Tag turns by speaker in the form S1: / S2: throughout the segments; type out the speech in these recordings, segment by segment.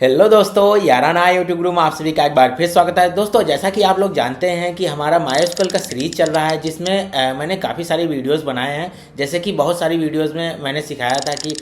S1: Hello दोस्तों, याराना YouTube group में आप सभी का एक बार फिर स्वागत है। दोस्तों, जैसा कि आप लोग जानते हैं कि हमारा मायस्कल का सीरीज चल रहा है, जिसमें मैंने काफ़ी सारी वीडियोस बनाए हैं। जैसे कि बहुत सारी वीडियोस में मैंने सिखाया था कि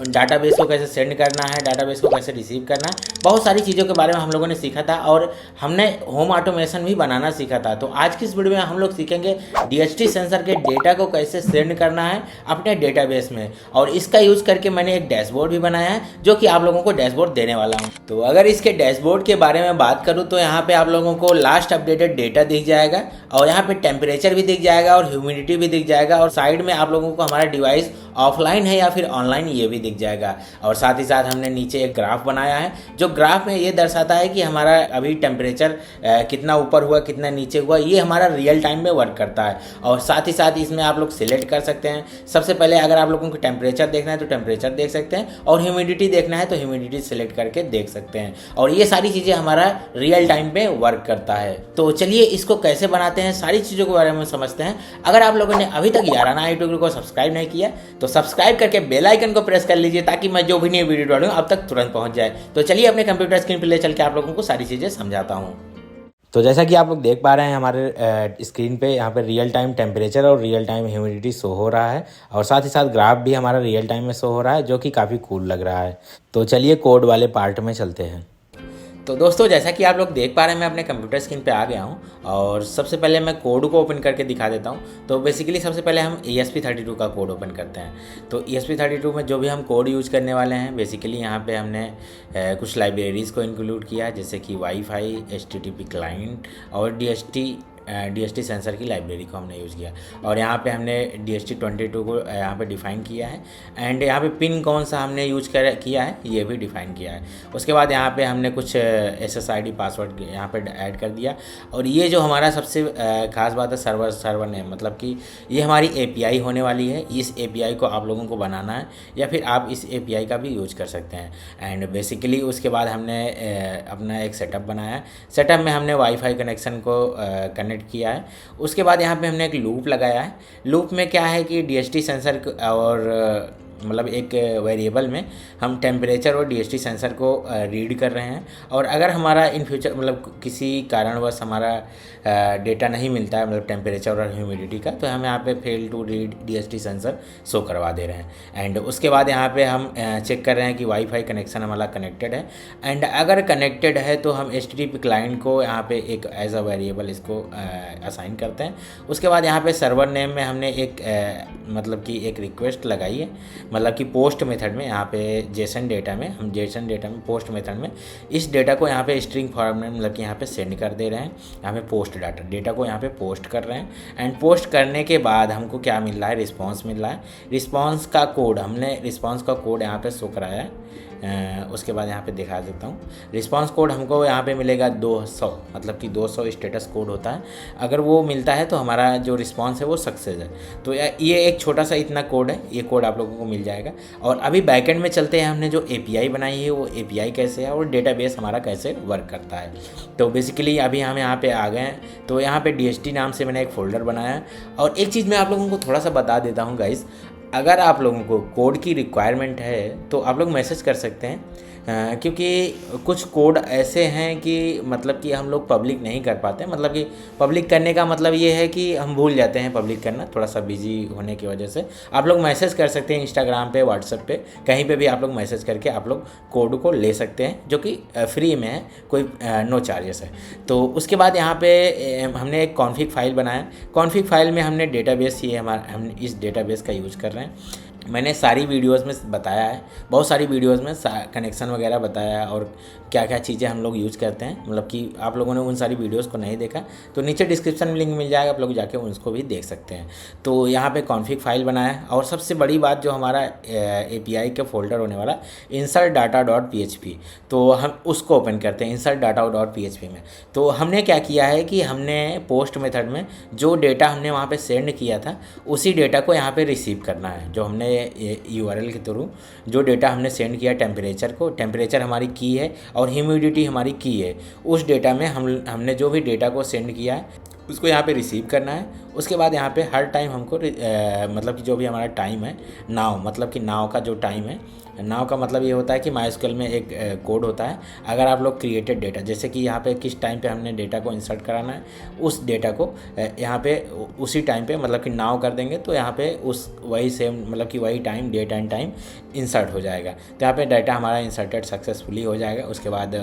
S1: डाटाबेस को कैसे सेंड करना है, डाटाबेस को कैसे रिसीव करना है। बहुत सारी चीज़ों के बारे में हम लोगों ने सीखा था और हमने होम ऑटोमेशन भी बनाना सीखा था। तो आज की इस वीडियो में हम लोग सीखेंगे DHT सेंसर के डेटा को कैसे सेंड करना है अपने डेटाबेस में, और इसका यूज़ करके मैंने एक डैशबोर्ड भी बनाया है जो कि आप लोगों को डैशबोर्ड देने वाला हूँ। तो अगर इसके डैशबोर्ड के बारे में बात करूँ तो यहाँ पे आप लोगों को लास्ट अपडेटेड डेटा दिख जाएगा, और यहाँ पे टेम्परेचर भी दिख जाएगा और ह्यूमिडिटी भी दिख जाएगा, और साइड में आप लोगों को हमारा डिवाइस ऑफलाइन है या फिर ऑनलाइन ये भी दिख जाएगा। और साथ ही साथ हमने नीचे एक ग्राफ बनाया है, जो ग्राफ में ये दर्शाता है कि हमारा अभी टेम्परेचर कितना ऊपर हुआ कितना नीचे हुआ, ये हमारा रियल टाइम में वर्क करता है। और साथ ही साथ इसमें आप लोग सिलेक्ट कर सकते हैं। सबसे पहले अगर आप लोगों को टेम्परेचर देखना है तो टेम्परेचर देख सकते हैं, और ह्यूमिडिटी देखना है तो ह्यूमिडिटी सिलेक्ट करके देख सकते हैं। और ये सारी चीज़ें हमारा रियल टाइम में वर्क करता है। तो चलिए इसको कैसे बनाते हैं, सारी चीज़ों के बारे में समझते हैं। अगर आप लोगों ने अभी तक याराना यूट्यूब को सब्सक्राइब नहीं किया तो सब्सक्राइब करके बेल आइकन को प्रेस कर लीजिए, ताकि मैं जो भी नई वीडियो डालूं अब तक तुरंत पहुंच जाए। तो चलिए अपने कंप्यूटर स्क्रीन पर ले चल के आप लोगों को सारी चीज़ें समझाता हूं। तो जैसा कि आप लोग देख पा रहे हैं हमारे स्क्रीन पे, यहाँ पे रियल टाइम टेम्परेचर और रियल टाइम ह्यूमिडिटी शो हो रहा है, और साथ ही साथ ग्राफ भी हमारा रियल टाइम में शो हो रहा है, जो कि काफ़ी कूल लग रहा है। तो चलिए कोड वाले पार्ट में चलते हैं। तो दोस्तों, जैसा कि आप लोग देख पा रहे हैं, मैं अपने कंप्यूटर स्क्रीन पे आ गया हूँ, और सबसे पहले मैं कोड को ओपन करके दिखा देता हूँ। तो बेसिकली सबसे पहले हम ESP32 का कोड ओपन करते हैं। तो ESP32 में जो भी हम कोड यूज़ करने वाले हैं, बेसिकली यहाँ पे हमने कुछ लाइब्रेरीज़ को इंक्लूड किया है, जैसे कि वाईफाई, HTTP क्लाइंट और DHT सेंसर की लाइब्रेरी को हमने यूज़ किया। और यहाँ पे हमने DHT22 को यहाँ पे डिफ़ाइन किया है, एंड यहाँ पे पिन कौन सा हमने यूज किया है ये भी डिफ़ाइन किया है। उसके बाद यहाँ पे हमने कुछ SSID पासवर्ड यहाँ पे ऐड कर दिया। और ये जो हमारा सबसे ख़ास बात है, सर्वर नेम, मतलब कि ये हमारी API होने वाली है। इस API को आप लोगों को बनाना है, या फिर आप इस API का भी यूज कर सकते हैं। एंड बेसिकली उसके बाद हमने अपना एक सेटअप बनाया है। सेटअप में हमने वाईफाई कनेक्शन को कनेक्ट किया है। उसके बाद यहाँ पे हमने एक लूप लगाया है। लूप में क्या है कि DHT सेंसर और मतलब एक वेरिएबल में हम टेम्परेचर और DHT सेंसर को रीड कर रहे हैं। और अगर हमारा इन फ्यूचर मतलब किसी कारणवश हमारा डेटा नहीं मिलता है, मतलब टेम्परेचर और ह्यूमिडिटी का, तो हम यहाँ पे fail to read DHT sensor show करवा दे रहे हैं। एंड उसके बाद यहाँ पे हम चेक कर रहे हैं कि वाईफाई कनेक्शन हमारा कनेक्टेड है। एंड अगर कनेक्टेड है तो हम HTTP क्लाइंट को यहाँ पे एक एज अ वेरिएबल इसको असाइन करते हैं। उसके बाद यहाँ पे सर्वर नेम में हमने एक मतलब कि एक रिक्वेस्ट लगाई है, मतलब कि पोस्ट मेथड में, यहाँ पे जेसन डेटा में पोस्ट मेथड में इस डेटा को यहाँ पे स्ट्रिंग फॉर्म में मतलब कि यहाँ पे सेंड कर दे रहे हैं। यहाँ पे पोस्ट डेटा को यहाँ पे पोस्ट कर रहे हैं। एंड पोस्ट करने के बाद हमको क्या मिल रहा है, रिस्पांस मिल रहा है। रिस्पांस का कोड यहाँ पे शो कराया है। उसके बाद यहाँ पे दिखा देता हूँ। रिस्पांस कोड हमको यहाँ पे मिलेगा 200, मतलब कि 200 स्टेटस कोड होता है। अगर वो मिलता है तो हमारा जो रिस्पांस है वो सक्सेस है। तो ये एक छोटा सा इतना कोड है, ये कोड आप लोगों को मिल जाएगा। और अभी बैकएंड में चलते हैं, हमने जो API बनाई है वो API कैसे है और डेटाबेस हमारा कैसे वर्क करता है। तो बेसिकली अभी हम यहाँ पे आ गए हैं। तो यहाँ पे DHT नाम से मैंने एक फ़ोल्डर बनाया है। और एक चीज़ मैं आप लोगों को थोड़ा सा बता देता हूँ गाइस, अगर आप लोगों को कोड की रिक्वायरमेंट है तो आप लोग मैसेज कर सकते हैं, क्योंकि कुछ कोड ऐसे हैं कि मतलब कि हम लोग पब्लिक नहीं कर पाते। मतलब कि पब्लिक करने का मतलब ये है कि हम भूल जाते हैं पब्लिक करना, थोड़ा सा बिजी होने की वजह से। आप लोग मैसेज कर सकते हैं इंस्टाग्राम पे, व्हाट्सएप पे, कहीं पे भी आप लोग मैसेज करके आप लोग कोड को ले सकते हैं, जो कि फ्री में है, कोई नो चार्जेस है। तो उसके बाद यहाँ पे हमने एक कॉन्फ़िग फाइल बनाया। कॉन्फ़िग फाइल में हमने डेटाबेस, ये हम इस डेटाबेस का यूज़ कर रहे हैं। मैंने सारी वीडियोस में बताया है, बहुत सारी वीडियोस में कनेक्शन वगैरह बताया है, और क्या क्या चीज़ें हम लोग यूज़ करते हैं। मतलब कि आप लोगों ने उन सारी वीडियोस को नहीं देखा तो नीचे डिस्क्रिप्शन में लिंक मिल जाएगा, आप लोग जाके उसको भी देख सकते हैं। तो यहाँ पे कॉन्फ़िग फाइल बनाया है। और सबसे बड़ी बात, जो हमारा API का फोल्डर होने वाला insert data.php, तो हम उसको ओपन करते हैं insert data.php में। तो हमने क्या किया है कि हमने पोस्ट मेथड में जो डेटा हमने वहाँ पर सेंड किया था, उसी डेटा को यहाँ पर रिसीव करना है। जो हमने URL के थ्रू जो डेटा हमने सेंड किया टेम्परेचर हमारी की है और ह्यूमिडिटी हमारी की है, उस डेटा में हमने जो भी डेटा को सेंड किया है उसको यहाँ पे रिसीव करना है। उसके बाद यहाँ पे हर टाइम हमको मतलब कि जो भी हमारा टाइम है नाउ, मतलब कि नाउ का जो टाइम है, नाउ का मतलब ये होता है कि माइस्क्ल में एक कोड होता है। अगर आप लोग क्रिएटेड डेटा, जैसे कि यहाँ पे किस टाइम पे हमने डेटा को इंसर्ट कराना है, उस डेटा को यहाँ पे उसी टाइम पे मतलब कि नाउ कर देंगे तो यहाँ पे उस वही सेम मतलब कि वही time, date and time insert हो जाएगा। तो यहाँ पे डाटा हमारा इंसर्टेड सक्सेसफुली हो जाएगा। उसके बाद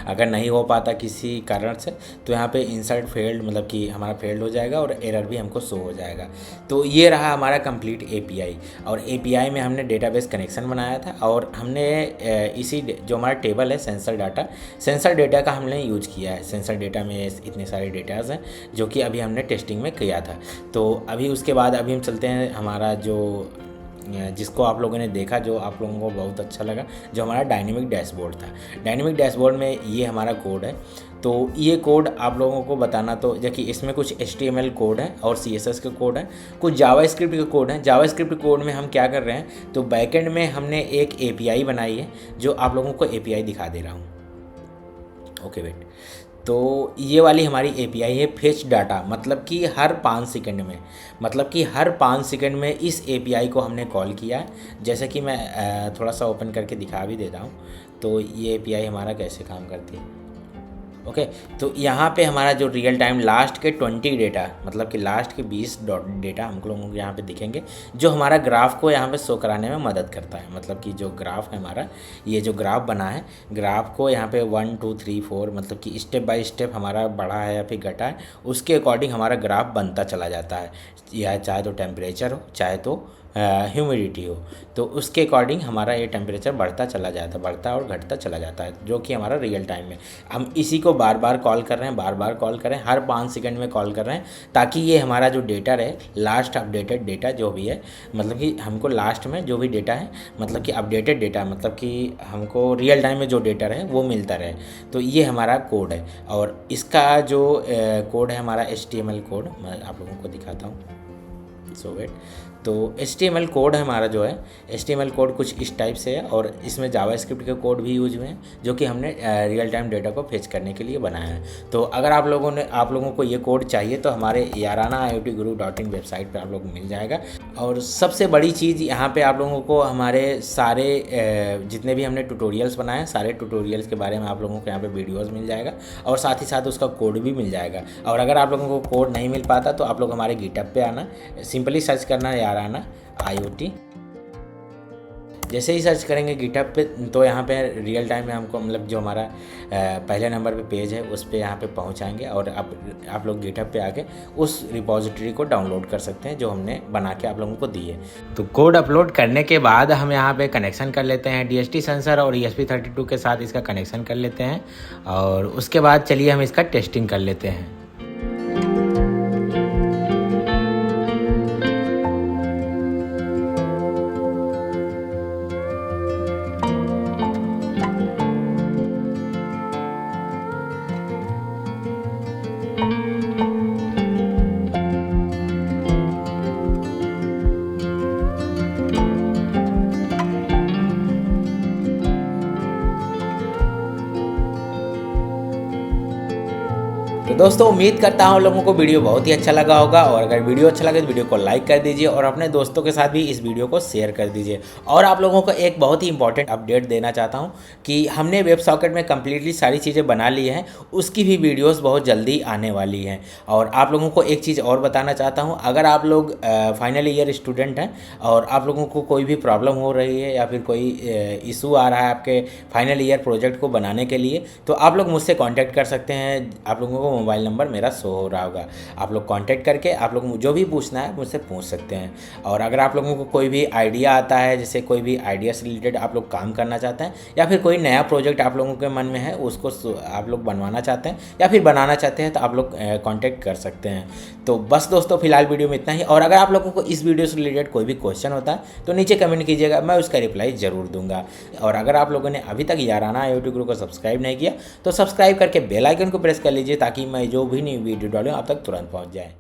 S1: अगर नहीं हो पाता किसी कारण से तो यहाँ पे इंसर्ट फेल्ड मतलब कि हमारा फेल्ड हो जाएगा और एरर भी हमको शो हो जाएगा। तो ये रहा हमारा कंप्लीट एपीआई। और एपीआई में हमने डेटाबेस कनेक्शन बनाया था और हमने इसी जो हमारा टेबल है सेंसर डेटा का हमने यूज किया है। सेंसर डेटा में इतने सारे डेटाज हैं जो कि अभी हमने टेस्टिंग में किया था। तो अभी उसके बाद अभी हम चलते हैं हमारा जो जिसको आप लोगों ने देखा, जो आप लोगों को बहुत अच्छा लगा, जो हमारा डायनेमिक डैशबोर्ड था। डायनेमिक डैशबोर्ड में ये हमारा कोड है। तो ये कोड आप लोगों को बताना, तो देखिए इसमें कुछ HTML कोड है और CSS के कोड है, कुछ जावास्क्रिप्ट के कोड है। जावास्क्रिप्ट कोड में हम क्या कर रहे हैं, तो बैकएंड में हमने एक API बनाई है जो आप लोगों को API दिखा दे रहा हूँ। ओके वेट, तो ये वाली हमारी API है फेच डाटा, मतलब कि हर 5 सेकंड में, मतलब कि हर 5 सेकंड में इस API को हमने कॉल किया है। जैसे कि मैं थोड़ा सा ओपन करके दिखा भी देता हूँ तो ये API हमारा कैसे काम करती है। ओके, तो यहाँ पे हमारा जो रियल टाइम लास्ट के 20 डेटा, मतलब कि लास्ट के 20 डेटा हम लोगों को यहाँ पे दिखेंगे, जो हमारा ग्राफ को यहाँ पे शो कराने में मदद करता है। मतलब कि जो ग्राफ है हमारा, ये जो ग्राफ बना है, ग्राफ को यहाँ पे 1 2 3 4 मतलब कि स्टेप बाय स्टेप हमारा बढ़ा है या फिर घटा है, उसके अकॉर्डिंग हमारा ग्राफ बनता चला जाता है। या चाहे तो टेम्परेचर हो, चाहे तो ह्यूमिडिटी हो, तो उसके अकॉर्डिंग हमारा ये टेम्परेचर बढ़ता चला जाता है, बढ़ता और घटता चला जाता है, जो कि हमारा रियल टाइम में हम इसी को बार बार कॉल कर रहे हैं, बार बार कॉल कर रहे हैं, हर 5 सेकंड में कॉल कर रहे हैं, ताकि ये हमारा जो डेटा है, लास्ट अपडेटेड डेटा जो भी है, मतलब कि हमको लास्ट में जो भी डेटा है, मतलब कि अपडेटेड डेटा, मतलब कि हमको रियल टाइम में जो डेटा है वो मिलता रहे। तो ये हमारा कोड है और इसका जो कोड है हमारा HTML कोड, मैं आप लोगों को दिखाता हूँ। सो वेट, तो HTML कोड है हमारा, जो है HTML कोड कुछ इस टाइप से है और इसमें जावास्क्रिप्ट के कोड भी यूज हुए हैं, जो कि हमने रियल टाइम डेटा को फेच करने के लिए बनाया है। तो अगर आप लोगों को ये कोड चाहिए तो हमारे yarana.iotguru.in वेबसाइट पर आप लोग को मिल जाएगा। और सबसे बड़ी चीज़ यहाँ पे आप लोगों को हमारे सारे जितने भी हमने ट्यूटोरियल्स बनाए हैं, सारे ट्यूटोरियल्स के बारे में आप लोगों को यहाँ पे वीडियोस मिल जाएगा और साथ ही साथ उसका कोड भी मिल जाएगा। और अगर आप लोगों को कोड नहीं मिल पाता तो आप लोग हमारे गिटहब पे आना, सिंपली सर्च करना याराना IoT। जैसे ही सर्च करेंगे गिटहब पे तो यहाँ पे रियल टाइम में हमको मतलब जो हमारा पहले नंबर पे पेज है उस पे यहाँ पे पहुँचाएंगे और आप लोग गिटहब पे आके उस रिपोजिटरी को डाउनलोड कर सकते हैं जो हमने बना के आप लोगों को दी है। तो कोड अपलोड करने के बाद हम यहाँ पे कनेक्शन कर लेते हैं DHT सेंसर और ESP32 के साथ इसका कनेक्शन कर लेते हैं और उसके बाद चलिए हम इसका टेस्टिंग कर लेते हैं। तो दोस्तों उम्मीद करता हूँ लोगों को वीडियो बहुत ही अच्छा लगा होगा और अगर वीडियो अच्छा लगे तो वीडियो को लाइक कर दीजिए और अपने दोस्तों के साथ भी इस वीडियो को शेयर कर दीजिए। और आप लोगों को एक बहुत ही इंपॉर्टेंट अपडेट देना चाहता हूँ कि हमने वेब सॉकेट में कम्प्लीटली सारी चीज़ें बना ली हैं, उसकी भी वीडियोज़ बहुत जल्दी आने वाली हैं। और आप लोगों को एक चीज़ और बताना चाहता हूँ, अगर आप लोग फाइनल ईयर स्टूडेंट हैं और आप लोगों को कोई भी प्रॉब्लम हो रही है या फिर कोई इशू आ रहा है आपके फाइनल ईयर प्रोजेक्ट को बनाने के लिए, तो आप लोग मुझसे कॉन्टैक्ट कर सकते हैं। आप लोगों को मोबाइल नंबर मेरा शो हो रहा होगा, आप लोग कांटेक्ट करके आप लोग जो भी पूछना है मुझसे पूछ सकते हैं। और अगर आप लोगों को कोई भी आइडिया आता है, जैसे कोई भी आइडिया से रिलेटेड आप लोग काम करना चाहते हैं या फिर कोई नया प्रोजेक्ट आप लोगों के मन में है उसको आप लोग बनवाना चाहते हैं या फिर बनाना चाहते हैं, तो आप लोग कांटेक्ट कर सकते हैं। तो बस दोस्तों फिलहाल वीडियो में इतना ही। और अगर आप लोगों को इस वीडियो से रिलेटेड कोई भी क्वेश्चन होता है तो नीचे कमेंट कीजिएगा, मैं उसका रिप्लाई ज़रूर दूंगा। और अगर आप लोगों ने अभी तक याराना IoT गुरु को सब्सक्राइब नहीं किया तो सब्सक्राइब करके बेल आइकन को प्रेस कर लीजिए ताकि मैं जो भी नई वीडियो डालूँ आप तक तुरंत पहुँच जाए।